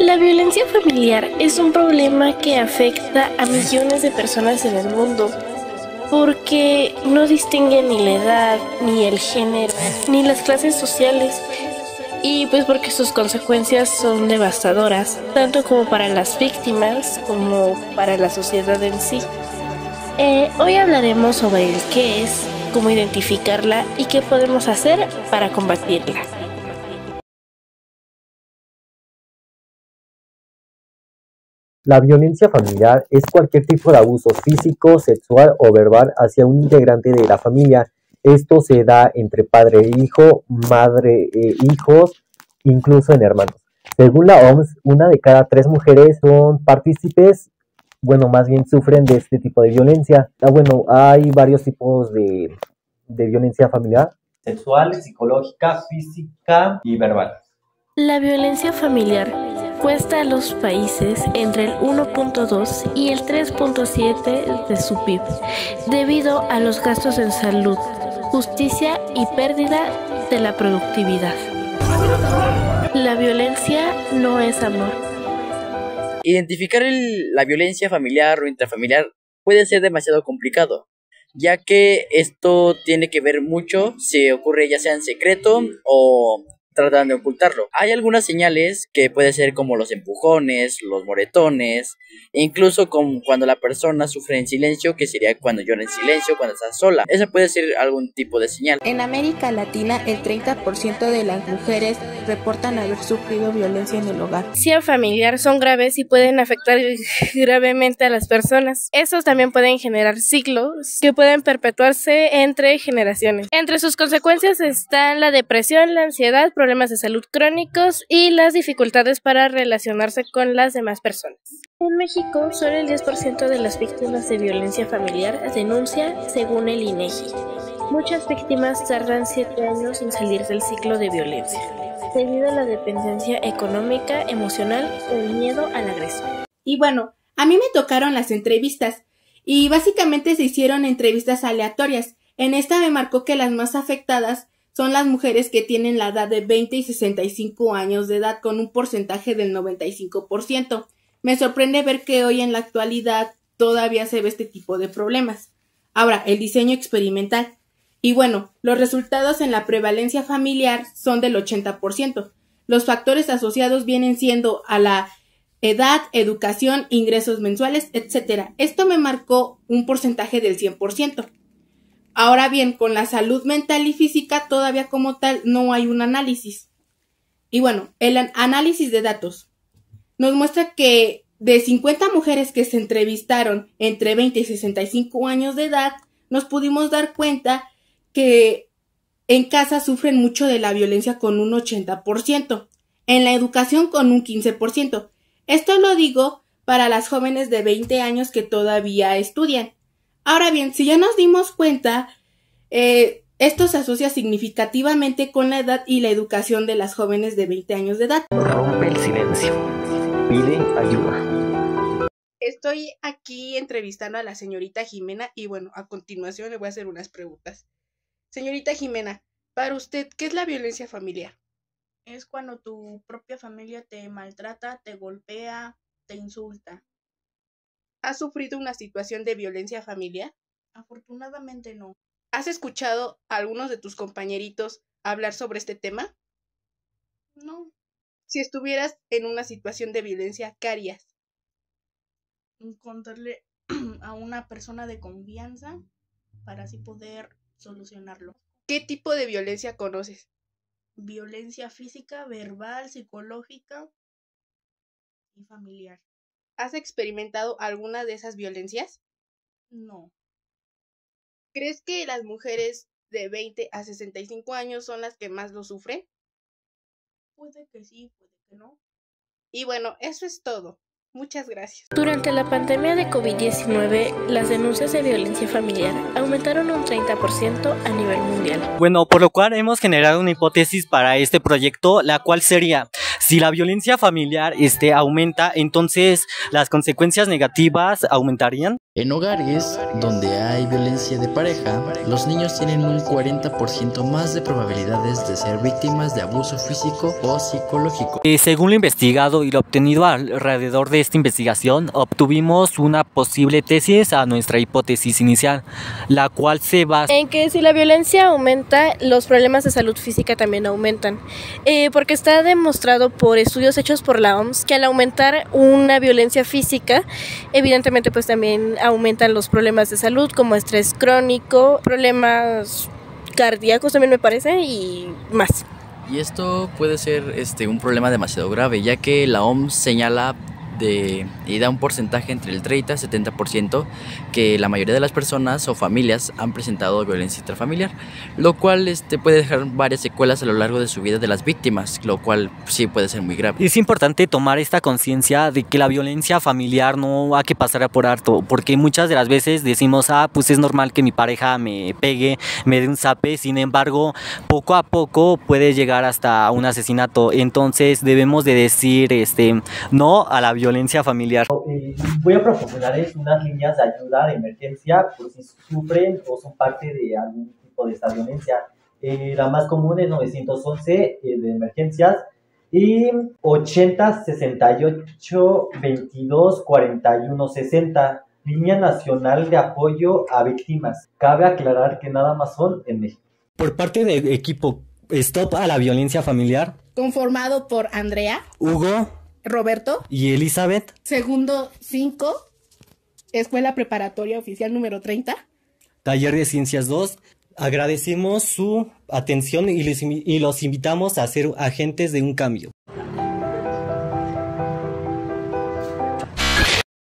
La violencia familiar es un problema que afecta a millones de personas en el mundo porque no distingue ni la edad, ni el género, ni las clases sociales y pues porque sus consecuencias son devastadoras, tanto como para las víctimas como para la sociedad en sí. Hoy hablaremos sobre el qué es, cómo identificarla y qué podemos hacer para combatirla. La violencia familiar es cualquier tipo de abuso físico, sexual o verbal hacia un integrante de la familia. Esto se da entre padre e hijo, madre e hijos, incluso en hermanos. Según la OMS, una de cada 3 mujeres son partícipes, más bien sufren de este tipo de violencia. Hay varios tipos de violencia familiar: sexual, psicológica, física y verbal. La violencia familiar cuesta a los países entre el 1.2 y el 3.7 de su PIB, debido a los gastos en salud, justicia y pérdida de la productividad. La violencia no es amor. Identificar la violencia familiar o intrafamiliar puede ser demasiado complicado, ya que esto tiene que ver mucho si ocurre ya sea en secreto o tratan de ocultarlo. Hay algunas señales que puede ser como los empujones, los moretones, e incluso como cuando la persona sufre en silencio, que sería cuando llora en silencio, cuando está sola. Esa puede ser algún tipo de señal. En América Latina, el 30% de las mujeres reportan haber sufrido violencia en el hogar. La violencia familiar son graves y pueden afectar gravemente a las personas. Estos también pueden generar ciclos que pueden perpetuarse entre generaciones. Entre sus consecuencias están la depresión, la ansiedad, problemas de salud crónicos y las dificultades para relacionarse con las demás personas. En México, solo el 10% de las víctimas de violencia familiar denuncia, según el INEGI. Muchas víctimas tardan 7 años en salir del ciclo de violencia, debido a la dependencia económica, emocional o el miedo al agresor. Y bueno, a mí me tocaron las entrevistas y básicamente se hicieron entrevistas aleatorias. En esta me marcó que las más afectadas son las mujeres que tienen la edad de 20 y 65 años de edad, con un porcentaje del 95%. Me sorprende ver que hoy en la actualidad todavía se ve este tipo de problemas. Ahora, el diseño experimental. Y bueno, los resultados en la prevalencia familiar son del 80%. Los factores asociados vienen siendo a la edad, educación, ingresos mensuales, etc. Esto me marcó un porcentaje del 100%. Ahora bien, con la salud mental y física todavía como tal no hay un análisis. Y bueno, el análisis de datos nos muestra que de 50 mujeres que se entrevistaron entre 20 y 65 años de edad, nos pudimos dar cuenta que en casa sufren mucho de la violencia con un 80%, en la educación con un 15%. Esto lo digo para las jóvenes de 20 años que todavía estudian. Ahora bien, si ya nos dimos cuenta, esto se asocia significativamente con la edad y la educación de las jóvenes de 20 años de edad. Rompe el silencio. Pide ayuda. Estoy aquí entrevistando a la señorita Jimena y bueno, a continuación le voy a hacer unas preguntas. Señorita Jimena, para usted, ¿qué es la violencia familiar? Es cuando tu propia familia te maltrata, te golpea, te insulta. ¿Has sufrido una situación de violencia familiar? Afortunadamente no. ¿Has escuchado a algunos de tus compañeritos hablar sobre este tema? No. Si estuvieras en una situación de violencia, ¿qué harías? Contarle a una persona de confianza para así poder solucionarlo. ¿Qué tipo de violencia conoces? Violencia física, verbal, psicológica y familiar. ¿Has experimentado alguna de esas violencias? No. ¿Crees que las mujeres de 20 a 65 años son las que más lo sufren? Puede que sí, puede que no. Y bueno, eso es todo. Muchas gracias. Durante la pandemia de COVID-19, las denuncias de violencia familiar aumentaron un 30% a nivel mundial. Bueno, por lo cual hemos generado una hipótesis para este proyecto, la cual sería: si la violencia familiar aumenta, entonces las consecuencias negativas aumentarían. En hogares donde hay violencia de pareja, los niños tienen un 40% más de probabilidades de ser víctimas de abuso físico o psicológico. Según lo investigado y lo obtenido alrededor de esta investigación, obtuvimos una posible tesis a nuestra hipótesis inicial, la cual se basa en que si la violencia aumenta, los problemas de salud física también aumentan, porque está demostrado por estudios hechos por la OMS que al aumentar una violencia física, evidentemente pues también aumentan los problemas de salud como estrés crónico, problemas cardíacos también me parece y más. Y esto puede ser un problema demasiado grave, ya que la OMS señala y da un porcentaje entre el 30 y 70% que la mayoría de las personas o familias han presentado violencia intrafamiliar, lo cual puede dejar varias secuelas a lo largo de su vida de las víctimas, lo cual sí puede ser muy grave. Es importante tomar esta conciencia de que la violencia familiar no hay que pasar por alto, porque muchas de las veces decimos, pues es normal que mi pareja me pegue, me dé un zape, sin embargo, poco a poco puede llegar hasta un asesinato, entonces debemos de decir no a la violencia familiar. Voy a proporcionarles unas líneas de ayuda de emergencia por si sufren o son parte de algún tipo de esta violencia. La más común es 911 de emergencias y 80 68 22 41 60, Línea Nacional de Apoyo a Víctimas. Cabe aclarar que nada más son en México. Por parte del equipo Stop a la Violencia Familiar, Conformado por Andrea, Hugo, Roberto y Elizabeth, segundo 5, Escuela Preparatoria Oficial número 30, Taller de Ciencias 2, agradecemos su atención y los invitamos a ser agentes de un cambio.